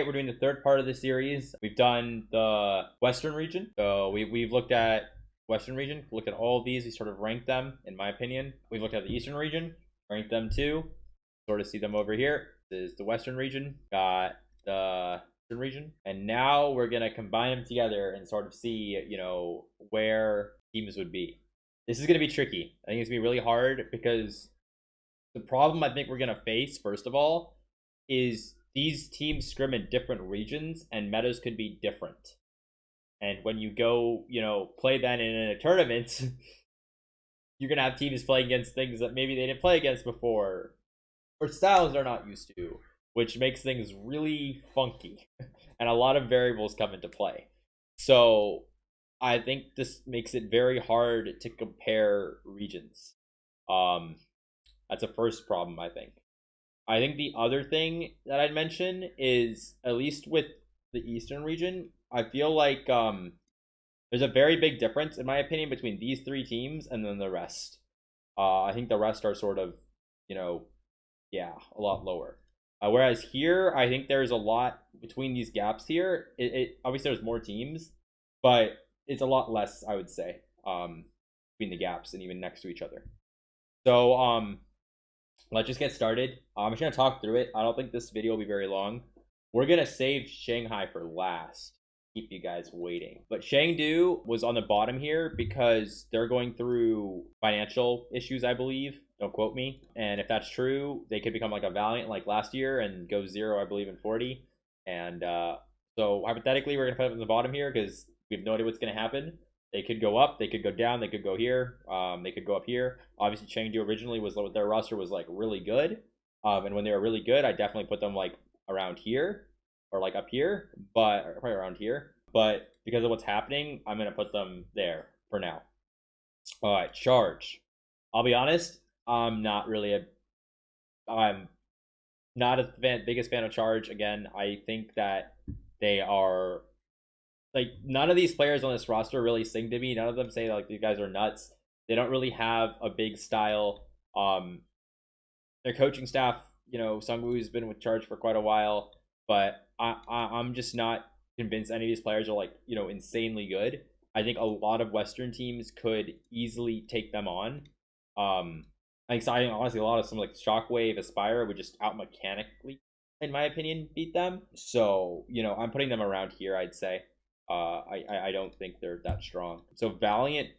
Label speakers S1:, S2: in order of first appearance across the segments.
S1: we're doing the third part of the series. We've done the Western region. So we've looked at Western region, looked at all of these. We sort of ranked them, in my opinion. We've looked at the Eastern region, ranked them too. Sort of see them over here. This is the Western region. Got the Eastern region. And now we're going to combine them together and sort of see, you know, where teams would be. This is going to be tricky. I think it's going to be really hard because the problem I think we're going to face, first of all, is these teams scrim in different regions and metas could be different. And when you go, you know, play then in a tournament, you're going to have teams playing against things that maybe they didn't play against before, or styles they're not used to, which makes things really funky. And a lot of variables come into play. So I think this makes it very hard to compare regions. That's a first problem, I think. I think the other thing that I'd mention is, at least with the Eastern region, I feel like there's a very big difference, in my opinion, between these three teams and then the rest. I think the rest are sort of, you know, yeah, a lot lower. Whereas here, I think there's a lot between these gaps here. It obviously there's more teams, but it's a lot less, I would say, between the gaps and even next to each other. So let's just get started. I'm just gonna talk through it. I don't think this video will be very long. We're gonna save Shanghai for last. Keep you guys waiting. But Chengdu was on the bottom here because they're going through financial issues, I believe. Don't quote me. And if that's true, they could become like a Valiant like last year and go 0, I believe, in 40. And so hypothetically, we're gonna put them in the bottom here because we have no idea what's gonna happen. They could go up, they could go down, they could go here, they could go up here. Obviously, Chengdu originally was, their roster was like really good, and when they were really good, I definitely put them like around here or like up here, but probably around here. But because of what's happening, I'm gonna put them there for now. All right, Charge. I'll be honest, I'm not a biggest fan of Charge. Again, I think that they are, like, none of these players on this roster really sing to me. None of them say like these guys are nuts. They don't really have a big style. Their coaching staff, you know, Sungwoo's been with Charge for quite a while, but I'm just not convinced any of these players are like, you know, insanely good. I think a lot of Western teams could easily take them on. I think honestly a lot of some like Shockwave, Aspire would just out mechanically, in my opinion, beat them. So, you know, I'm putting them around here, I'd say. I don't think they're that strong. So Valiant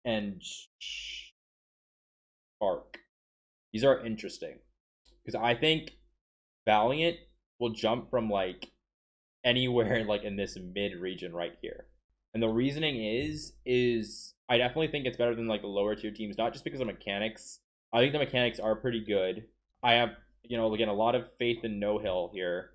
S1: and Spark, these are interesting because I think Valiant will jump from like anywhere like in this mid region right here. And the reasoning is I definitely think it's better than like the lower tier teams, not just because of mechanics. I think the mechanics are pretty good. I have, you know, again, a lot of faith in No Hill here.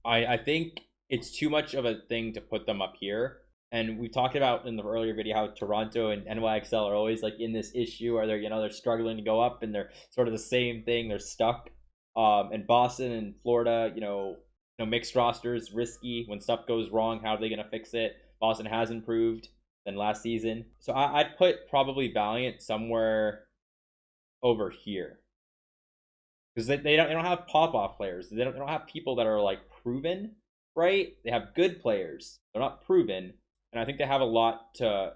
S1: I think it's too much of a thing to put them up here. And we talked about in the earlier video how Toronto and NYXL are always like in this issue, or they're, you know, they're struggling to go up and they're sort of the same thing. They're stuck. And Boston and Florida, you know, mixed rosters, risky. When stuff goes wrong, how are they going to fix it? Boston has improved than last season. So I'd put probably Valiant somewhere over here. Because they don't have pop-off players. They don't have people that are like proven, right? They have good players. They're not proven. And I think they have a lot to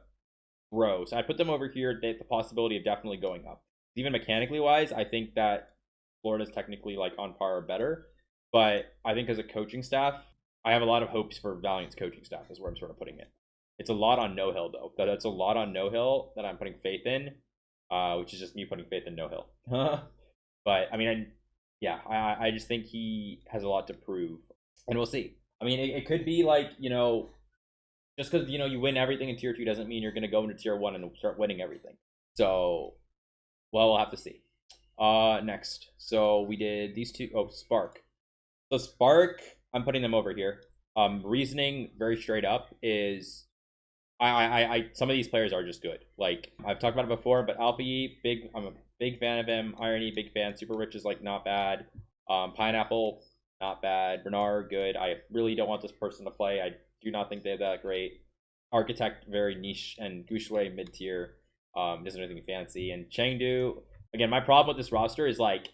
S1: grow. So I put them over here. They have the possibility of definitely going up. Even mechanically wise, I think that Florida's technically like on par or better. But I think as a coaching staff, I have a lot of hopes for Valiant's coaching staff is where I'm sort of putting it. It's a lot on No Hill, though. That's a lot on No Hill that I'm putting faith in, which is just me putting faith in No Hill. But, I mean, I just think he has a lot to prove. And we'll see. I mean, it could be like, you know, just because, you know, you win everything in Tier 2 doesn't mean you're going to go into Tier 1 and start winning everything. So, well, we'll have to see. Next. So, we did these two. Oh, Spark. So, Spark, I'm putting them over here. Reasoning, very straight up, is I some of these players are just good. Like, I've talked about it before, but Alpha E, I'm a big fan of him. Irony, big fan. Super Rich is like not bad. Pineapple, not bad. Bernard, good. I really don't want this person to play. I do not think they're that great. Architect, very niche, and Gushui, mid tier. Doesn't do anything fancy. And Chengdu, again, my problem with this roster is like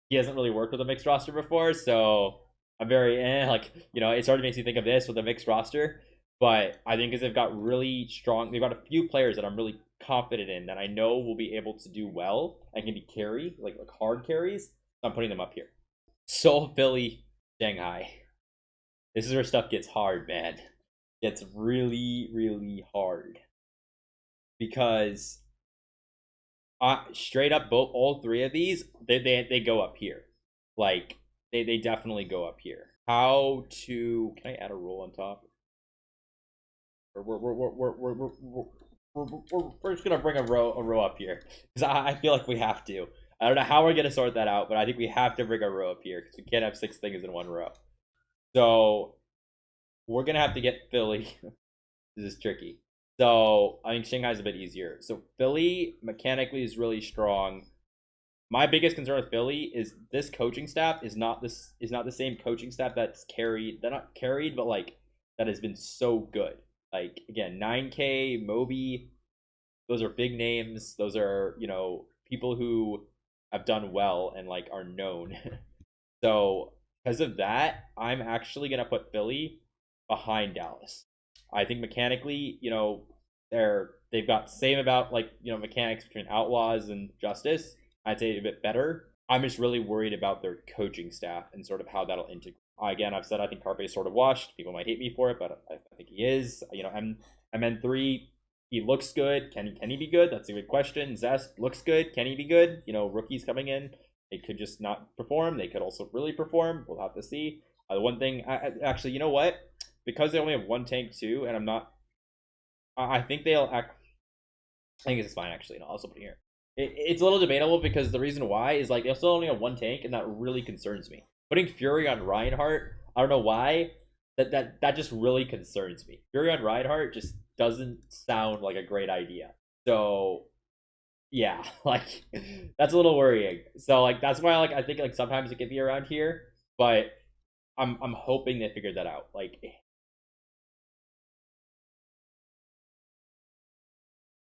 S1: he hasn't really worked with a mixed roster before, so I'm very like, it sort of makes me think of this with a mixed roster. But I think because they've got really strong, they've got a few players that I'm really confident in that I know will be able to do well and can be carry, like hard carries. So I'm putting them up here. Seoul, Philly, Shanghai. This is where stuff gets hard, man. It's really, really hard because straight up, both all three of these, they go up here. Like they definitely go up here. How to? Can I add a roll on top? We're just gonna bring a row up here because I feel like we have to. I don't know how we're gonna sort that out, but I think we have to bring a row up here because we can't have 6 things in one row. So we're gonna have to get Philly. This is tricky. So I think Shanghai's a bit easier. So Philly mechanically is really strong. My biggest concern with Philly is this coaching staff is not the same coaching staff that's carried. They're not carried, but like that has been so good. Like again, 9K, Moby, those are big names. Those are, people who have done well and like are known. So because of that, I'm actually gonna put Philly behind Dallas. I think mechanically, they've got same about like mechanics between Outlaws and Justice. I'd say a bit better. I'm just really worried about their coaching staff and sort of how that'll integrate. Again, I've said I think Carpe is sort of washed. People might hate me for it, but I think he is. MN3, he looks good. Can he be good? That's a good question. Zest looks good. Can he be good? Rookies coming in, they could just not perform. They could also really perform. We'll have to see. The one thing, actually, you know what? Because they only have one tank too, and I'm not. I think they'll act. I think it's fine actually. No, I'll also put it here. It's a little debatable because the reason why is like they'll still only have one tank, and that really concerns me. Putting Fury on Reinhardt, I don't know why. That just really concerns me. Fury on Reinhardt just doesn't sound like a great idea. So yeah, like that's a little worrying. So like that's why like I think like sometimes it could be around here, but I'm hoping they figured that out. Like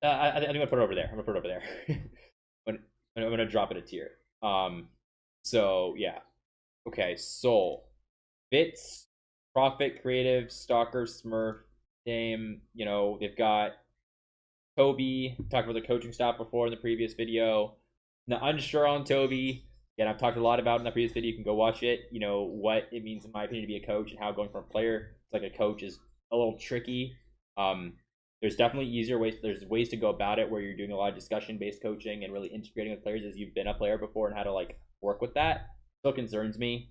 S1: I think I'm gonna put it over there. I'm gonna put it over there. I'm gonna drop it a tier. So yeah. Okay, Soul, Bits, Profit, Creative, Stalker, Smurf, Dame. They've got Toby. Talked about the coaching staff before in the previous video. Now, unsure on Toby. Again, I've talked a lot about in the previous video. You can go watch it. What it means, in my opinion, to be a coach and how going from a player to like a coach is a little tricky. There's definitely easier ways. There's ways to go about it where you're doing a lot of discussion-based coaching and really integrating with players as you've been a player before and how to like work with that. Still concerns me.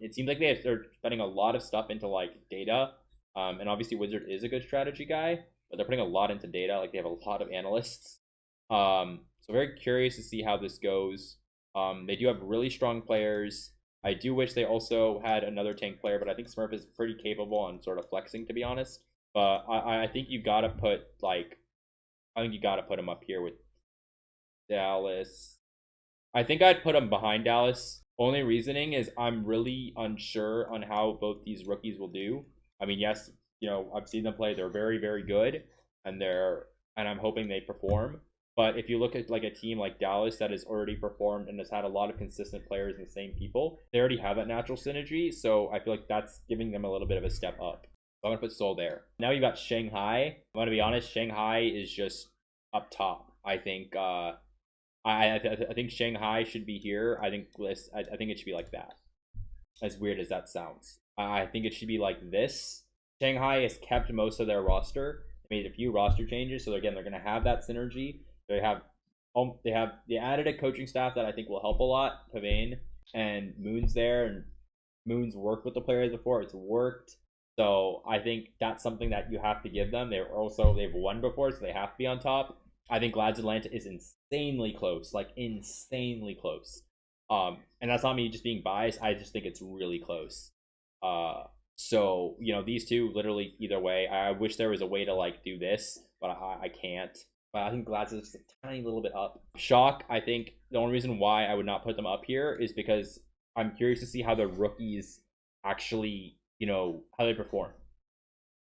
S1: It seems like they're spending a lot of stuff into like data. And obviously Wizard is a good strategy guy, but they're putting a lot into data. Like they have a lot of analysts. So very curious to see how this goes. They do have really strong players. I do wish they also had another tank player, but I think Smurf is pretty capable on sort of flexing, to be honest. But I think you gotta put him up here with Dallas. I think I'd put him behind Dallas. Only reasoning is I'm really unsure on how both these rookies will do. I mean, yes, I've seen them play. They're very, very good, and I'm hoping they perform. But if you look at like a team like Dallas that has already performed and has had a lot of consistent players and the same people, they already have that natural synergy. So I feel like that's giving them a little bit of a step up. So I'm gonna put Seoul there. Now you've got Shanghai. I'm gonna be honest, Shanghai is just up top. I think I think Shanghai should be here. I think it should be like that. As weird as that sounds, I think it should be like this. Shanghai has kept most of their roster. They made a few roster changes, so again, they're gonna have that synergy. They added a coaching staff that I think will help a lot. Pavane and Moon's there, and Moon's worked with the players before. It's worked. So I think that's something that you have to give them. They've won before, so they have to be on top. I think Glad's Atlanta is insanely close, like insanely close. And that's not me just being biased. I just think it's really close. So these two literally either way. I wish there was a way to like do this, but I can't. But I think Glad's is just a tiny little bit up. Shock, I think the only reason why I would not put them up here is because I'm curious to see how the rookies actually, how they perform.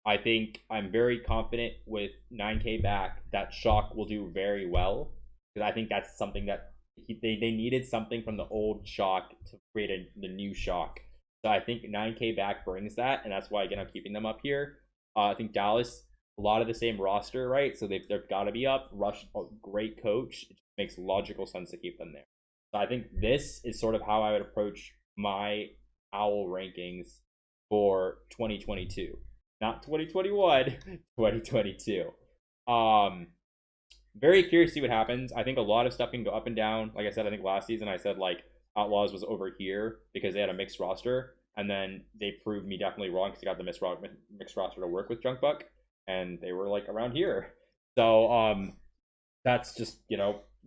S1: I think I'm very confident with 9K back that Shock will do very well, because I think that's something that they needed something from the old Shock to create the new Shock. So I think 9K back brings that, and that's why again I'm keeping them up here. I think Dallas, a lot of the same roster, right? So they've got to be up. Rush, a great coach. It just makes logical sense to keep them there. So I think this is sort of how I would approach my Owl rankings for 2022, not 2021, 2022. Very curious to see what happens. I think a lot of stuff can go up and down. Like I said, I think last season I said like Outlaws was over here because they had a mixed roster, and then they proved me definitely wrong because they got the mixed roster to work with Junkbuck, and they were like around here. So that's just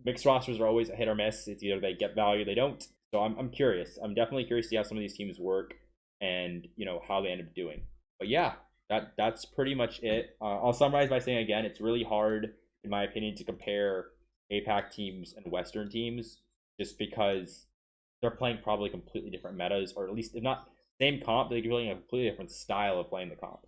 S1: mixed rosters are always a hit or miss. It's either they get value, they don't. So I'm curious. I'm definitely curious to see how some of these teams work, and how they end up doing. But yeah, that's pretty much it. I'll summarize by saying again, it's really hard in my opinion to compare APAC teams and Western teams just because they're playing probably completely different metas, or at least if not same comp, they're playing a completely different style of playing the comp.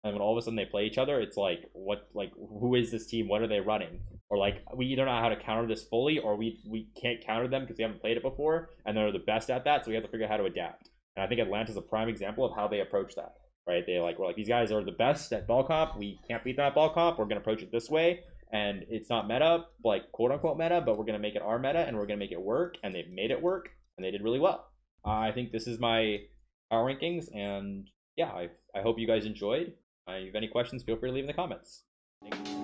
S1: And when all of a sudden they play each other, it's like, who is this team? What are they running? Or like, we either know how to counter this fully, or we can't counter them because we haven't played it before, and they're the best at that, so we have to figure out how to adapt. And I think Atlanta's a prime example of how they approach that, right? We're like, these guys are the best at ball comp. We can't beat them at ball comp. We're going to approach it this way. And it's not meta, like quote unquote meta, but we're going to make it our meta, and we're going to make it work. And they've made it work, and they did really well. I think this is my power rankings, and yeah, I hope you guys enjoyed. If you have any questions, feel free to leave in the comments. Thank you.